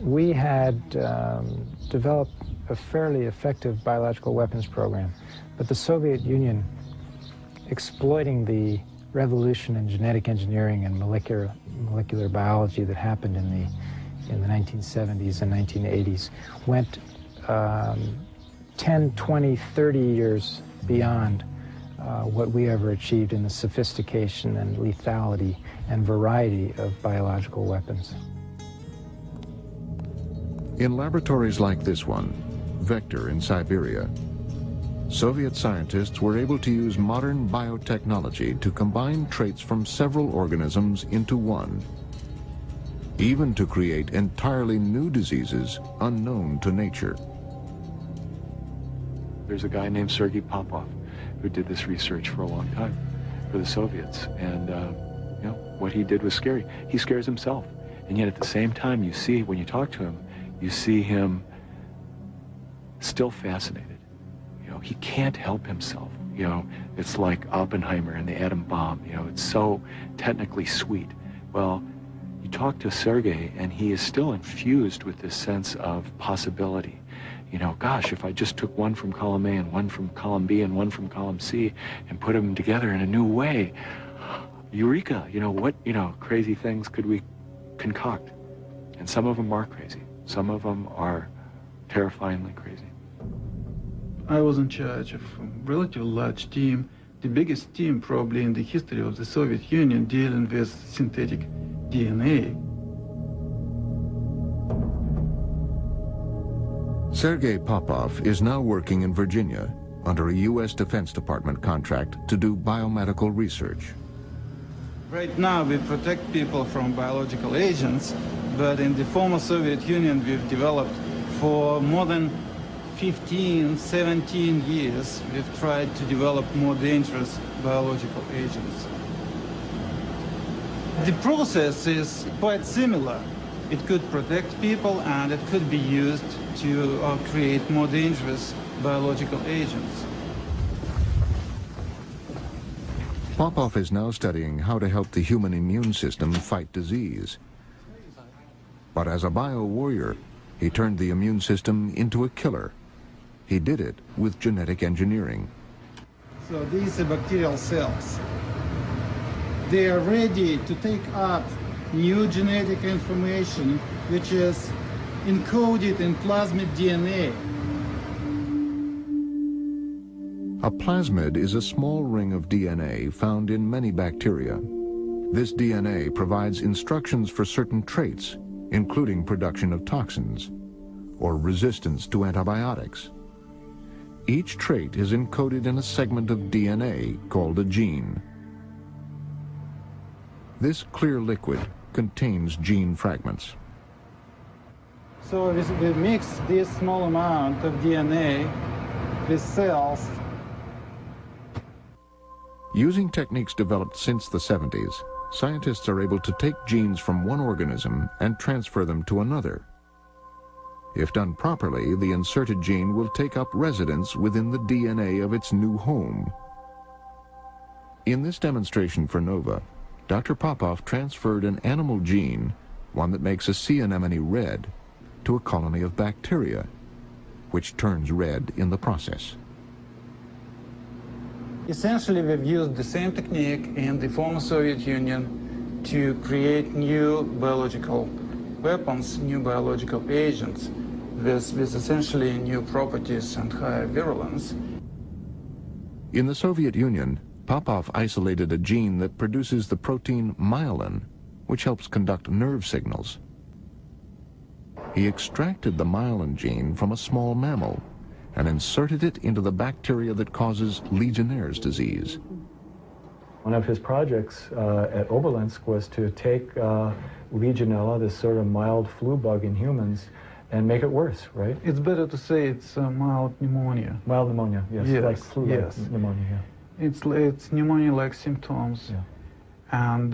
we had developed a fairly effective biological weapons program, but the Soviet Union, exploiting the revolution in genetic engineering and molecular biology that happened in the 1970s and 1980s, went 10, 20, 30 years beyond what we ever achieved in the sophistication and lethality and variety of biological weapons. In laboratories like this one, Vector in Siberia, Soviet scientists were able to use modern biotechnology to combine traits from several organisms into one, even to create entirely new diseases unknown to nature. There's a guy named Sergei Popov who did this research for a long time for the Soviets, and you know, what he did was scary. He scares himself, and yet at the same time, you see, when you talk to him, you see him still fascinated. You know, he can't help himself. You know, it's like Oppenheimer and the atom bomb. You know, it's so technically sweet. Well, you talk to Sergei, and he is still infused with this sense of possibility. You know, gosh, if I just took one from column A and one from column B and one from column C and put them together in a new way, eureka, you know, what, you know, crazy things could we concoct? And some of them are crazy. Some of them are terrifyingly crazy. I was in charge of a relatively large team, the biggest team probably in the history of the Soviet Union dealing with synthetic DNA. Sergei Popov is now working in Virginia under a U.S. Defense Department contract to do biomedical research. Right now we protect people from biological agents, but in the former Soviet Union we've developed for more than 15, 17 years, we've tried to develop more dangerous biological agents. The process is quite similar. It could protect people and it could be used to create more dangerous biological agents. Popov is now studying how to help the human immune system fight disease. But as a bio-warrior, he turned the immune system into a killer. He did it with genetic engineering. So these are bacterial cells. They are ready to take up new genetic information which is encoded in plasmid DNA. A plasmid is a small ring of DNA found in many bacteria. This DNA provides instructions for certain traits, including production of toxins or resistance to antibiotics. Each trait is encoded in a segment of DNA called a gene. This clear liquid contains gene fragments. So we mix this small amount of DNA with cells. Using techniques developed since the 70s, scientists are able to take genes from one organism and transfer them to another. If done properly, the inserted gene will take up residence within the DNA of its new home. In this demonstration for NOVA, Dr. Popov transferred an animal gene, one that makes a sea anemone red, to a colony of bacteria, which turns red in the process. Essentially, we've used the same technique in the former Soviet Union to create new biological weapons, new biological agents with essentially new properties and higher virulence. In the Soviet Union, Popov isolated a gene that produces the protein myelin, which helps conduct nerve signals. He extracted the myelin gene from a small mammal and inserted it into the bacteria that causes Legionnaire's disease. One of his projects at Oberlinsk was to take Legionella, this sort of mild flu bug in humans, and make it worse, right? It's better to say it's mild pneumonia. Mild pneumonia, yes, yes, like flu-like yes. pneumonia, yeah. It's pneumonia-like symptoms, yeah. And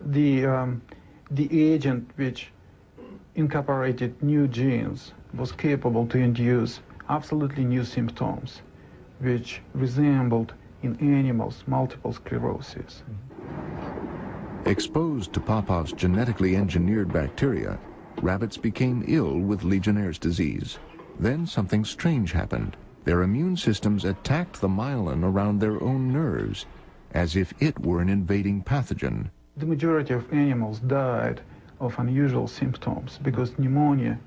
the agent which incorporated new genes was capable to induce absolutely new symptoms, which resembled in animals multiple sclerosis. Exposed to Popov's genetically engineered bacteria, Rabbits became ill with Legionnaire's disease. Then something strange happened. Their immune systems attacked the myelin around their own nerves, as if it were an invading pathogen. The majority of animals died of unusual symptoms because pneumonia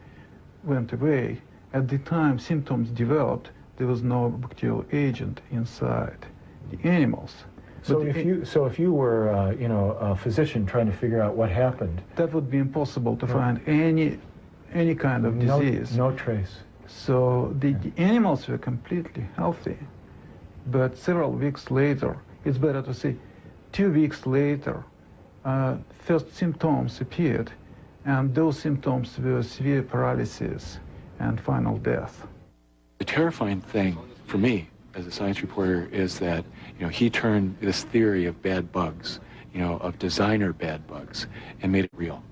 went away. At the time symptoms developed, there was no bacterial agent inside the animals. So if you were, a physician trying to figure out what happened, that would be impossible to find any kind of disease. No trace. So the animals were completely healthy, but several weeks later, it's better to say 2 weeks later, first symptoms appeared, and those symptoms were severe paralysis and final death. The terrifying thing for me as a science reporter is that, he turned this theory of bad bugs, of designer bad bugs, and made it real.